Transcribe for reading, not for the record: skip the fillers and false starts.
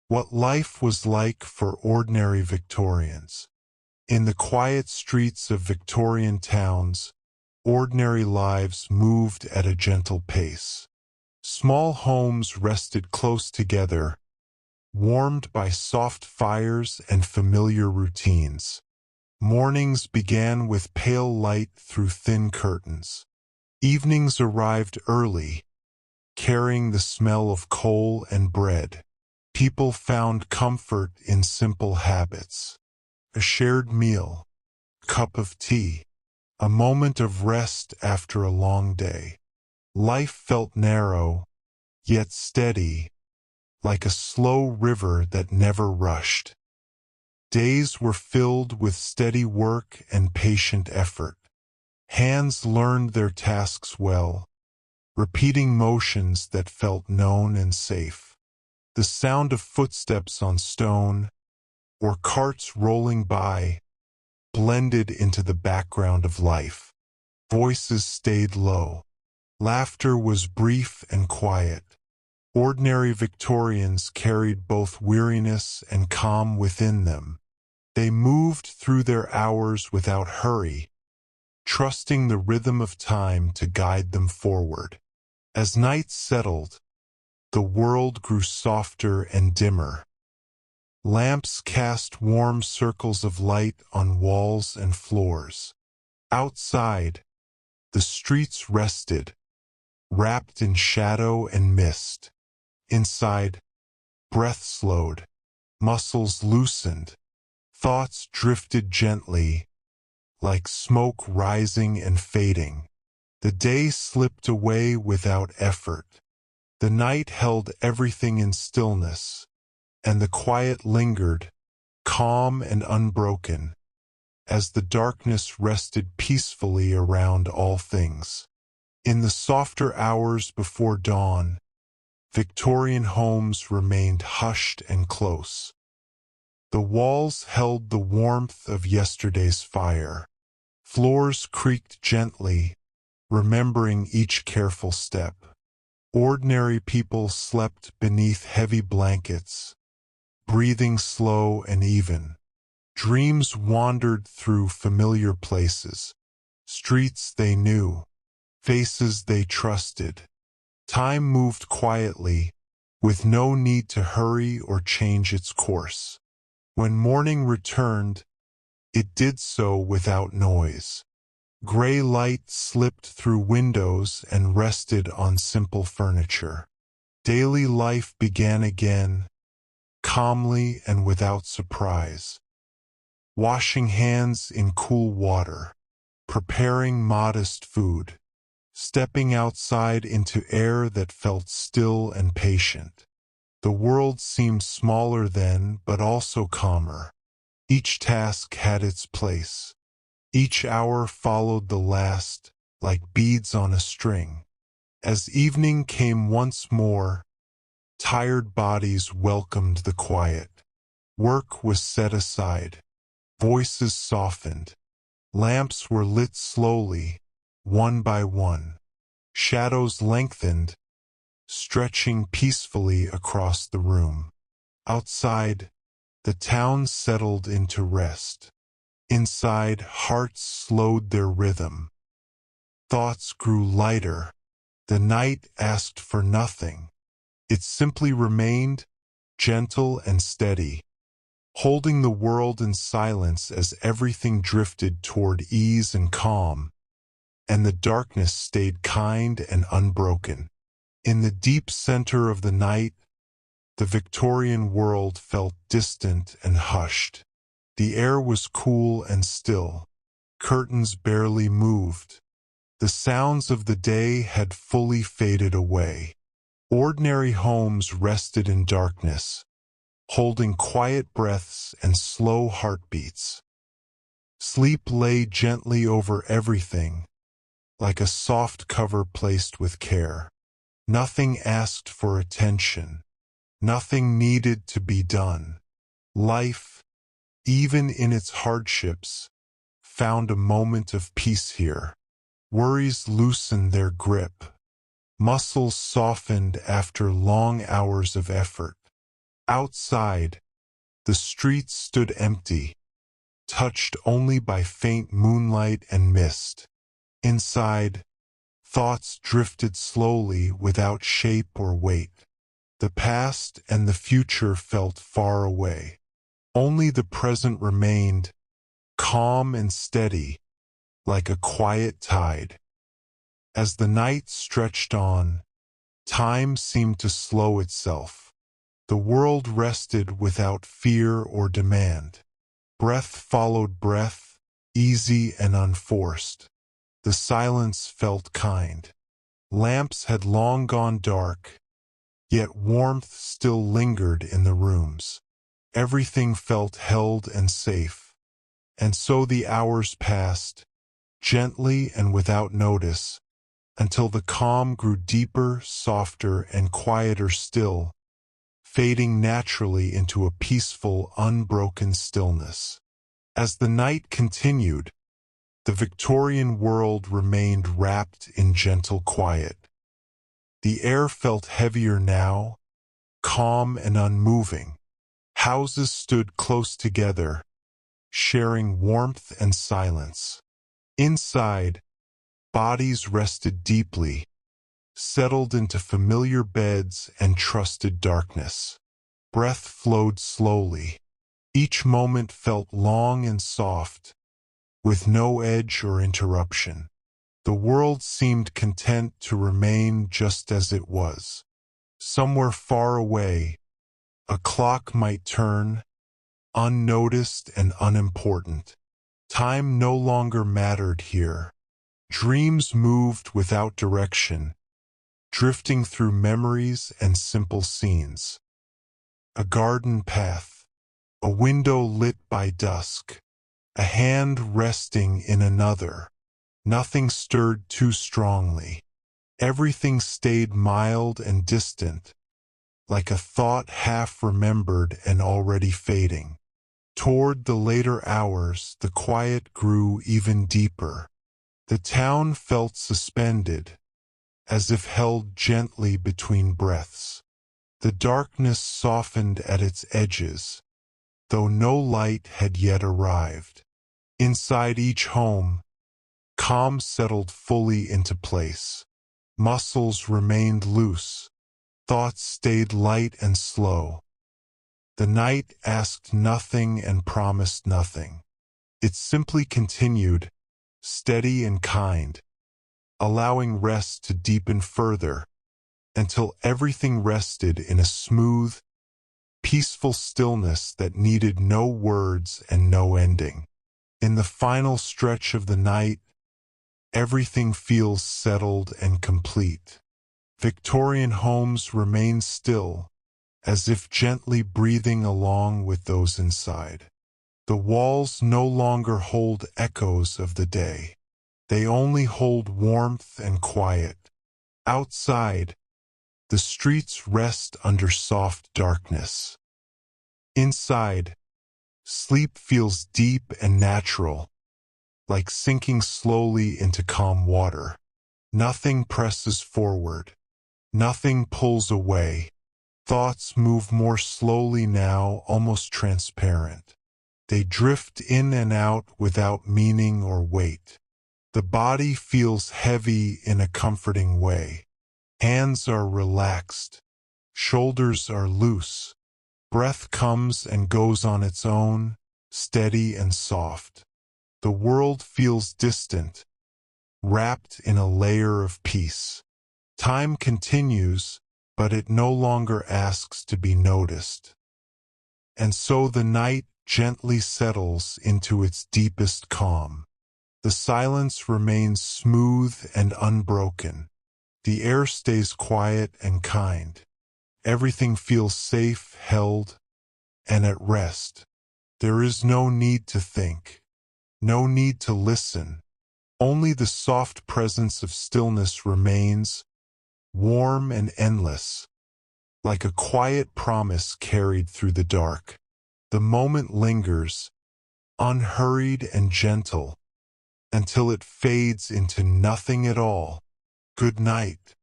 What life was like for ordinary Victorians. In the quiet streets of Victorian towns, ordinary lives moved at a gentle pace. Small homes rested close together, warmed by soft fires and familiar routines. Mornings began with pale light through thin curtains. Evenings arrived early, carrying the smell of coal and bread. People found comfort in simple habits. A shared meal, cup of tea, a moment of rest after a long day. Life felt narrow, yet steady, like a slow river that never rushed. Days were filled with steady work and patient effort. Hands learned their tasks well, repeating motions that felt known and safe. The sound of footsteps on stone, or carts rolling by, blended into the background of life. Voices stayed low. Laughter was brief and quiet. Ordinary Victorians carried both weariness and calm within them. They moved through their hours without hurry, trusting the rhythm of time to guide them forward. As night settled, the world grew softer and dimmer. Lamps cast warm circles of light on walls and floors. Outside, the streets rested, wrapped in shadow and mist. Inside, breath slowed, muscles loosened, thoughts drifted gently, like smoke rising and fading. The day slipped away without effort. The night held everything in stillness, and the quiet lingered, calm and unbroken, as the darkness rested peacefully around all things. In the softer hours before dawn, Victorian homes remained hushed and close. The walls held the warmth of yesterday's fire. Floors creaked gently, remembering each careful step. Ordinary people slept beneath heavy blankets, breathing slow and even. Dreams wandered through familiar places, streets they knew, faces they trusted. Time moved quietly, with no need to hurry or change its course. When morning returned, it did so without noise. Gray light slipped through windows and rested on simple furniture. Daily life began again, calmly and without surprise. Washing hands in cool water, preparing modest food, stepping outside into air that felt still and patient. The world seemed smaller then, but also calmer. Each task had its place. Each hour followed the last, like beads on a string. As evening came once more, tired bodies welcomed the quiet. Work was set aside. Voices softened. Lamps were lit slowly, one by one. Shadows lengthened, stretching peacefully across the room. Outside, the town settled into rest. Inside, hearts slowed their rhythm. Thoughts grew lighter. The night asked for nothing. It simply remained, gentle and steady, holding the world in silence as everything drifted toward ease and calm, and the darkness stayed kind and unbroken. In the deep center of the night, the Victorian world felt distant and hushed. The air was cool and still. Curtains barely moved. The sounds of the day had fully faded away. Ordinary homes rested in darkness, holding quiet breaths and slow heartbeats. Sleep lay gently over everything, like a soft cover placed with care. Nothing asked for attention. Nothing needed to be done. Life, even in its hardships, found a moment of peace here. Worries loosened their grip. Muscles softened after long hours of effort. Outside, the streets stood empty, touched only by faint moonlight and mist. Inside, thoughts drifted slowly without shape or weight. The past and the future felt far away. Only the present remained, calm and steady, like a quiet tide. As the night stretched on, time seemed to slow itself. The world rested without fear or demand. Breath followed breath, easy and unforced. The silence felt kind. Lamps had long gone dark, yet warmth still lingered in the rooms. Everything felt held and safe. And so the hours passed, gently and without notice, until the calm grew deeper, softer, and quieter still, fading naturally into a peaceful, unbroken stillness. As the night continued, the Victorian world remained wrapped in gentle quiet. The air felt heavier now, calm and unmoving. Houses stood close together, sharing warmth and silence. Inside, bodies rested deeply, settled into familiar beds and trusted darkness. Breath flowed slowly. Each moment felt long and soft, with no edge or interruption. The world seemed content to remain just as it was. Somewhere far away, a clock might turn, unnoticed and unimportant. Time no longer mattered here. Dreams moved without direction, drifting through memories and simple scenes. A garden path, a window lit by dusk, a hand resting in another. Nothing stirred too strongly. Everything stayed mild and distant, like a thought half remembered and already fading. Toward the later hours, the quiet grew even deeper. The town felt suspended, as if held gently between breaths. The darkness softened at its edges, though no light had yet arrived. Inside each home, calm settled fully into place. Muscles remained loose. Thoughts stayed light and slow. The night asked nothing and promised nothing. It simply continued, steady and kind, allowing rest to deepen further, until everything rested in a smooth, peaceful stillness that needed no words and no ending. In the final stretch of the night, everything feels settled and complete. Victorian homes remain still, as if gently breathing along with those inside. The walls no longer hold echoes of the day. They only hold warmth and quiet. Outside, the streets rest under soft darkness. Inside, sleep feels deep and natural, like sinking slowly into calm water. Nothing presses forward. Nothing pulls away. Thoughts move more slowly now, almost transparent. They drift in and out without meaning or weight. The body feels heavy in a comforting way. Hands are relaxed. Shoulders are loose. Breath comes and goes on its own, steady and soft. The world feels distant, wrapped in a layer of peace. Time continues, but it no longer asks to be noticed. And so the night gently settles into its deepest calm. The silence remains smooth and unbroken. The air stays quiet and kind. Everything feels safe, held, and at rest. There is no need to think, no need to listen. Only the soft presence of stillness remains, warm and endless, like a quiet promise carried through the dark. The moment lingers, unhurried and gentle, until it fades into nothing at all. Good night.